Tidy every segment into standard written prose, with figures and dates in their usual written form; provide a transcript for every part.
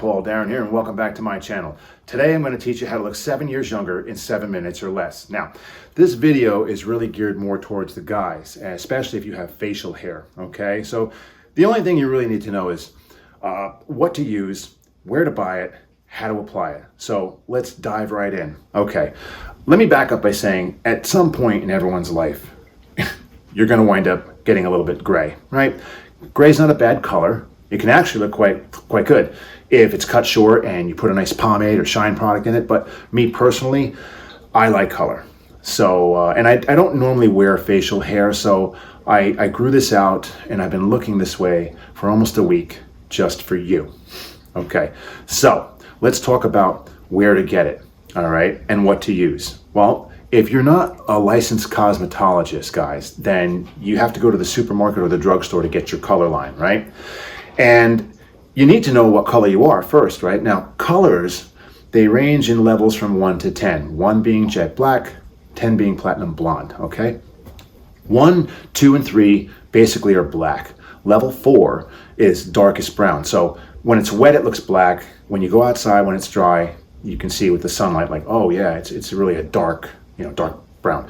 Paul, Darren here, and welcome back to my channel. Today I'm going to teach you how to look 7 years younger in 7 minutes or less. Now, this video is really geared more towards the guys, especially if you have facial hair, okay? So the only thing you really need to know is what to use, where to buy it, how to apply it. So let's dive right in. Okay, let me back up by saying at some point in everyone's life, you're going to wind up getting a little bit gray, right? Gray's not a bad color. It can actually look quite good if it's cut short and you put a nice pomade or shine product in it. But me personally, I like color. So, and I don't normally wear facial hair, so I grew this out and I've been looking this way for almost a week just for you. Okay, so let's talk about where to get it, all right, and what to use. Well, if you're not a licensed cosmetologist, guys, then you have to go to the supermarket or the drugstore to get your color line, right? And you need to know what color you are first, right? Now, colors, they range in levels from 1 to 10. 1 being jet black, 10 being platinum blonde, okay? 1, 2, and 3 basically are black. Level 4 is darkest brown. So when it's wet, it looks black. When you go outside, when it's dry, you can see with the sunlight, like, oh yeah, it's really a dark, dark brown.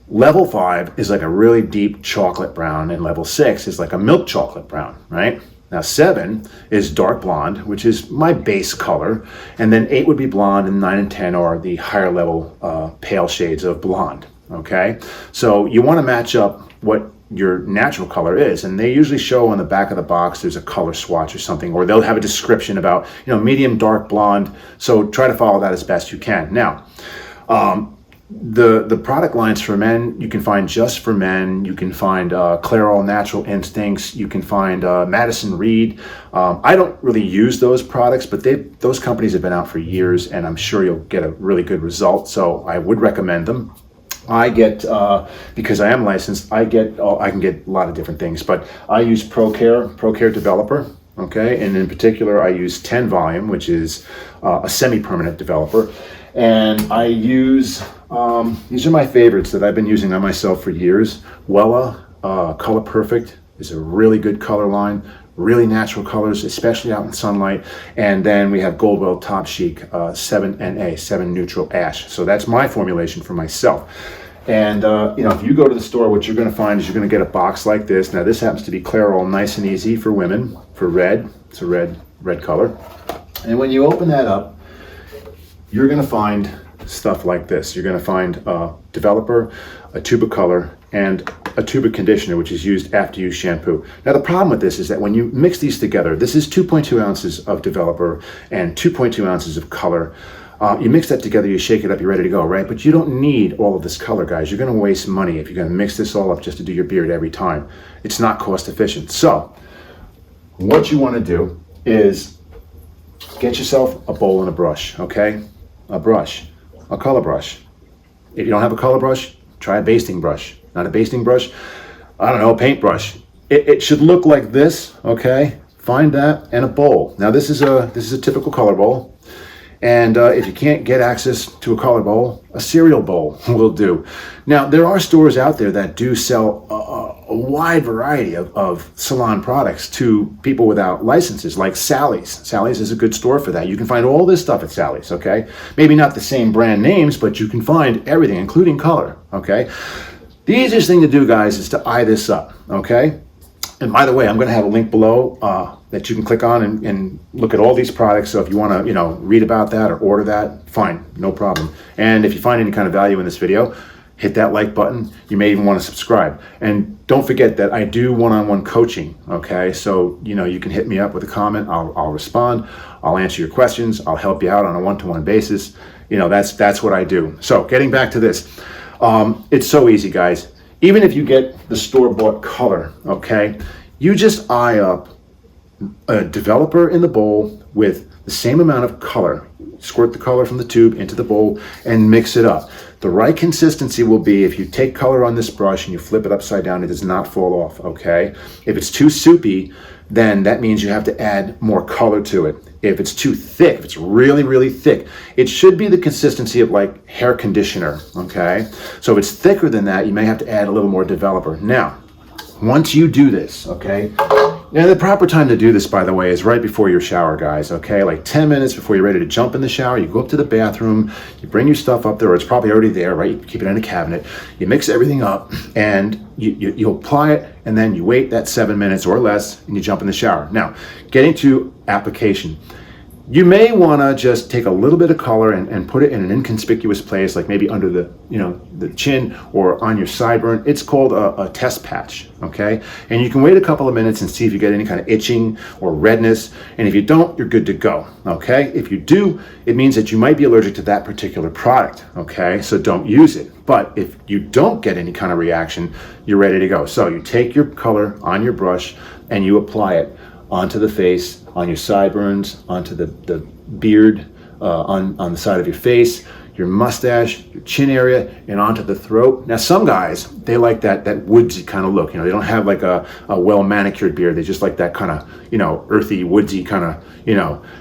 Level 5 is like a really deep chocolate brown, and level 6 is like a milk chocolate brown, right? Now 7 is dark blonde, which is my base color, and then 8 would be blonde, and 9 and 10 are the higher level pale shades of blonde, okay? So you want to match up what your natural color is, and they usually show on the back of the box there's a color swatch or something, or they'll have a description about, medium, dark blonde, so try to follow that as best you can. Now, the product lines for men, you can find Just for Men, you can find Clairol Natural Instincts, you can find Madison Reed. I don't really use those products, but those companies have been out for years, and I'm sure you'll get a really good result, so I would recommend them. I get, because I am licensed, I can get a lot of different things, but I use ProCare Developer, okay? And in particular, I use 10 volume, which is a semi-permanent developer. And I use, these are my favorites that I've been using on myself for years. Wella Color Perfect is a really good color line, really natural colors, especially out in sunlight. And then we have Goldwell Top Chic 7NA, 7 Neutral Ash. So that's my formulation for myself. And if you go to the store, what you're going to find is you're going to get a box like this. Now this happens to be Clairol Nice and Easy for women, for red. It's a red color. And when you open that up, you're going to find stuff like this. You're going to find a developer, a tube of color, and a tube of conditioner, which is used after you shampoo. Now the problem with this is that when you mix these together, this is 2.2 ounces of developer and 2.2 ounces of color. You mix that together, you shake it up, you're ready to go, right? But you don't need all of this color, guys. You're going to waste money if you're going to mix this all up just to do your beard every time. It's not cost efficient. So what you want to do is get yourself a bowl and a brush, okay? A brush, a color brush. If you don't have a color brush, try a basting brush. Not a basting brush, I don't know, a paintbrush. It should look like this, okay? Find that and a bowl. Now this is a typical color bowl. And if you can't get access to a color bowl, a cereal bowl will do. Now, there are stores out there that do sell a wide variety of salon products to people without licenses, like Sally's. Sally's is a good store for that. You can find all this stuff at Sally's, okay? Maybe not the same brand names, but you can find everything, including color, okay? The easiest thing to do, guys, is to eye this up, okay? And by the way, I'm going to have a link below that you can click on and look at all these products. So if you want to, read about that or order that, fine, no problem. And if you find any kind of value in this video, hit that like button. You may even want to subscribe. And don't forget that I do one-on-one coaching, okay? So, you can hit me up with a comment. I'll respond. I'll answer your questions. I'll help you out on a one-to-one basis. That's what I do. So getting back to this, it's so easy, guys. Even if you get the store-bought color, okay, you just eye up a developer in the bowl with the same amount of color. Squirt the color from the tube into the bowl and mix it up. The right consistency will be if you take color on this brush and you flip it upside down, it does not fall off, okay? If it's too soupy, then that means you have to add more color to it. If it's too thick, if it's really, really thick, it should be the consistency of like hair conditioner, okay? So if it's thicker than that, you may have to add a little more developer. Now, once you do this, okay, now the proper time to do this, by the way, is right before your shower, guys, okay? Like 10 minutes before you're ready to jump in the shower, you go up to the bathroom, you bring your stuff up there, or it's probably already there, right? You keep it in a cabinet, you mix everything up, and you apply it, and then you wait that 7 minutes or less, and you jump in the shower. Now, getting to application. You may want to just take a little bit of color and put it in an inconspicuous place, like maybe under the, the chin or on your sideburn. It's called a test patch, okay? And you can wait a couple of minutes and see if you get any kind of itching or redness. And if you don't, you're good to go, okay? If you do, it means that you might be allergic to that particular product, okay? So don't use it. But if you don't get any kind of reaction, you're ready to go. So you take your color on your brush and you apply it onto the face, on your sideburns, onto the beard, on the side of your face, your mustache, your chin area, and onto the throat. Now, some guys, they like that woodsy kind of look. They don't have like a well manicured beard. They just like that kind of, earthy, woodsy kind of,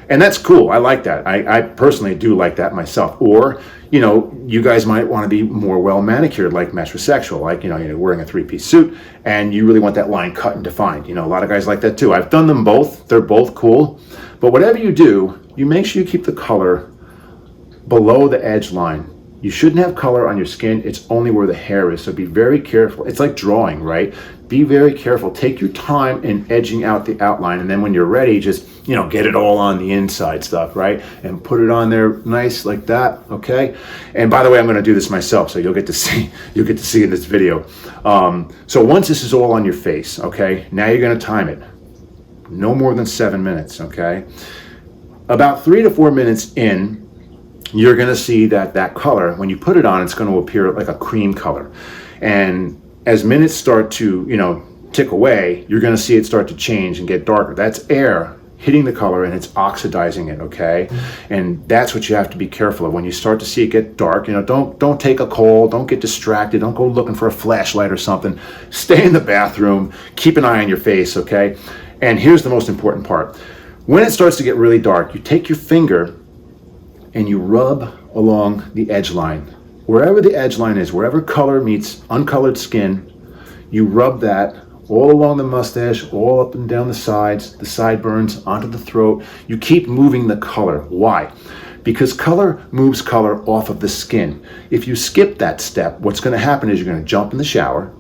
and that's cool. I like that. I personally do like that myself. Or, you guys might want to be more well manicured, like metrosexual, like, you're wearing a three-piece suit and you really want that line cut and defined. A lot of guys like that too. I've done them both. They're both cool. But whatever you do, you make sure you keep the color below the edge line. You shouldn't have color on your skin. It's only where the hair is. So be very careful. It's like drawing, right? Be very careful. Take your time in edging out the outline. And then when you're ready, just, get it all on the inside stuff, right? And put it on there nice like that, okay? And by the way, I'm going to do this myself, so you'll get to see in this video. So once this is all on your face, okay, now you're going to time it. No more than 7 minutes, okay? About 3 to 4 minutes in, you're going to see that color, when you put it on, it's going to appear like a cream color. And as minutes start to, tick away, you're going to see it start to change and get darker. That's air hitting the color and it's oxidizing it, okay? And that's what you have to be careful of. When you start to see it get dark, don't take a call, don't get distracted, don't go looking for a flashlight or something. Stay in the bathroom, keep an eye on your face, okay? And here's the most important part. When it starts to get really dark, you take your finger and you rub along the edge line. Wherever the edge line is, wherever color meets uncolored skin, you rub that all along the mustache, all up and down the sides, the sideburns, onto the throat. You keep moving the color. Why? Because color moves color off of the skin. If you skip that step, what's going to happen is you're going to jump in the shower,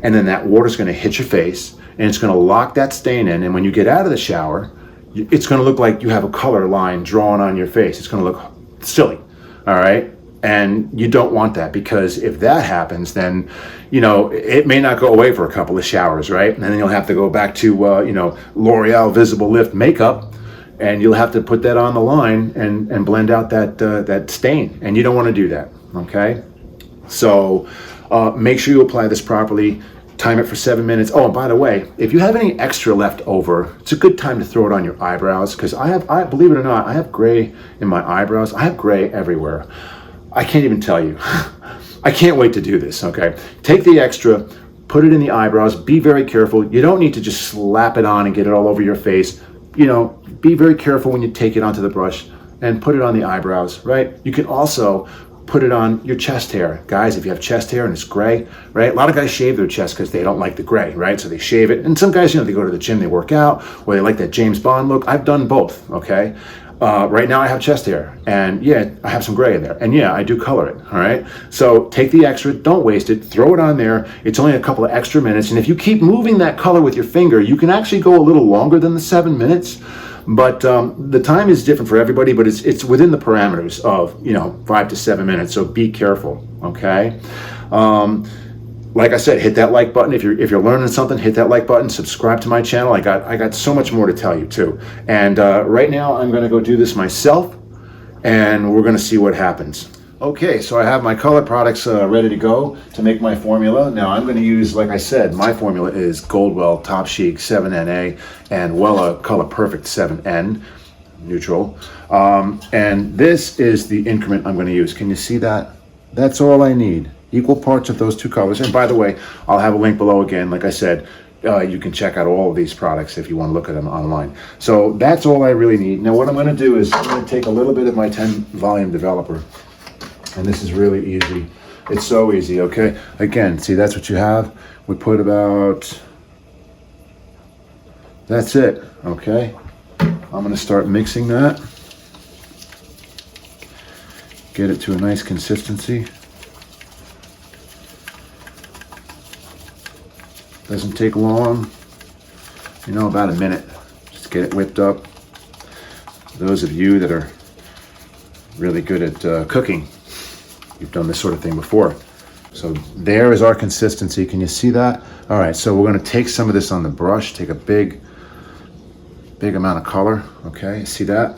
and then that water's going to hit your face, and it's going to lock that stain in. And when you get out of the shower, it's going to look like you have a color line drawn on your face. It's going to look silly, all right? And you don't want that, because if that happens, then, it may not go away for a couple of showers, right? And then you'll have to go back to, L'Oreal Visible Lift makeup, and you'll have to put that on the line and blend out that stain. And you don't want to do that, okay? So make sure you apply this properly. Time it for 7 minutes. Oh, and by the way, if you have any extra left over, it's a good time to throw it on your eyebrows, because I believe it or not, I have gray in my eyebrows. I have gray everywhere. I can't even tell you. I can't wait to do this, okay? Take the extra, put it in the eyebrows, be very careful. You don't need to just slap it on and get it all over your face. Be very careful when you take it onto the brush and put it on the eyebrows, right? You can also put it on your chest hair. Guys, if you have chest hair and it's gray, right? A lot of guys shave their chest because they don't like the gray, right? So they shave it. And some guys, they go to the gym, they work out, or they like that James Bond look. I've done both, okay? Right now I have chest hair, and yeah, I have some gray in there, and yeah, I do color it, all right? So take the extra, don't waste it, throw it on there. It's only a couple of extra minutes, and if you keep moving that color with your finger, you can actually go a little longer than the 7 minutes. But the time is different for everybody, but it's within the parameters of 5 to 7 minutes. So be careful, okay? Like I said, hit that like button. If you're learning something, hit that like button. Subscribe to my channel. I got so much more to tell you too. And right now I'm going to go do this myself, and we're going to see what happens. Okay, so I have my color products ready to go to make my formula. Now I'm going to use, like I said, my formula is Goldwell Top Chic 7NA and Wella Color Perfect 7N neutral. And this is the increment I'm going to use. Can you see that? That's all I need. Equal parts of those two colors. And by the way, I'll have a link below again. Like I said, you can check out all of these products if you want to look at them online. So that's all I really need. Now what I'm going to do is I'm going to take a little bit of my 10 volume developer. And this is really easy. It's so easy, okay? Again, see, that's what you have. We put about That's it, okay? I'm gonna start mixing that. Get it to a nice consistency. Doesn't take long, you know, about a minute. Just get it whipped up. Those of you that are really good at cooking, you've done this sort of thing before. So there is our consistency. Can you see that? All right, so we're gonna take some of this on the brush, take a big amount of color, okay? See that?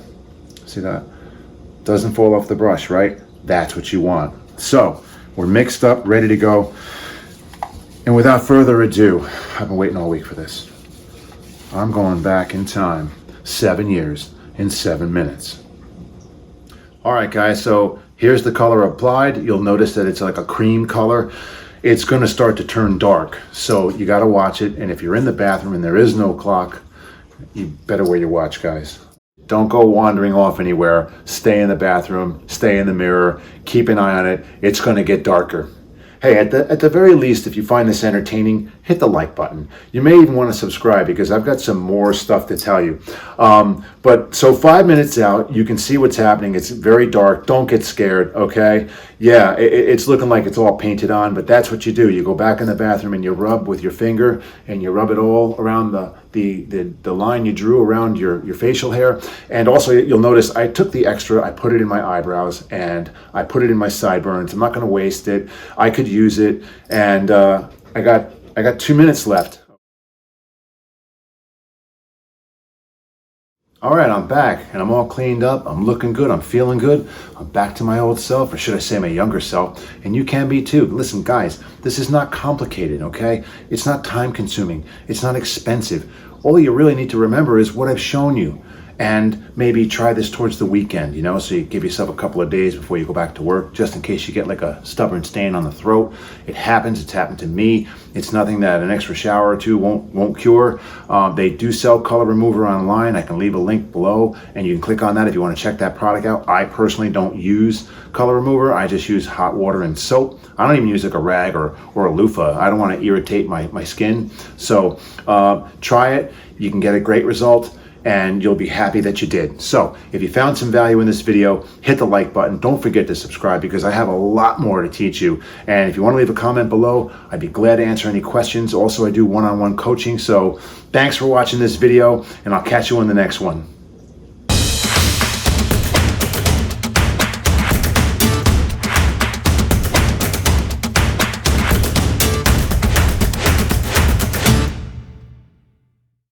See that? Doesn't fall off the brush, right? That's what you want. So we're mixed up, ready to go. And without further ado, I've been waiting all week for this. I'm going back in time, 7 years in 7 minutes. All right, guys, so here's the color applied. You'll notice that it's like a cream color. It's gonna start to turn dark, so you gotta watch it. And if you're in the bathroom and there is no clock, you better wear your watch, guys. Don't go wandering off anywhere. Stay in the bathroom, stay in the mirror, keep an eye on it. It's gonna get darker. Hey, at the very least, if you find this entertaining, hit the like button. You may even want to subscribe because I've got some more stuff to tell you. But so 5 minutes out, you can see what's happening. It's very dark. Don't get scared, okay? Yeah, it's looking like it's all painted on, but that's what you do. You go back in the bathroom and you rub with your finger and you rub it all around the line you drew around your facial hair. And also you'll notice I took the extra, I put it in my eyebrows and I put it in my sideburns. I'm not gonna waste it. I could use it, and I got 2 minutes left. All right, I'm back and I'm all cleaned up. I'm looking good. I'm feeling good. I'm back to my old self, or should I say my younger self, and you can be too. Listen, guys, this is not complicated, okay? It's not time consuming. It's not expensive. All you really need to remember is what I've shown you. And maybe try this towards the weekend, you know, so you give yourself a couple of days before you go back to work, just in case you get like a stubborn stain on the throat. It happens. It's happened to me. It's nothing that an extra shower or two won't cure. They do sell color remover online. I can leave a link below and you can click on that if you want to check that product out. I personally don't use color remover. I just use hot water and soap. I don't even use like a rag or a loofah. I don't want to irritate my skin. So try it. You can get a great result, and you'll be happy that you did. So if you found some value in this video, hit the like button. Don't forget to subscribe because I have a lot more to teach you. And if you want to leave a comment below, I'd be glad to answer any questions. Also, I do one-on-one coaching. So thanks for watching this video, and I'll catch you in the next one.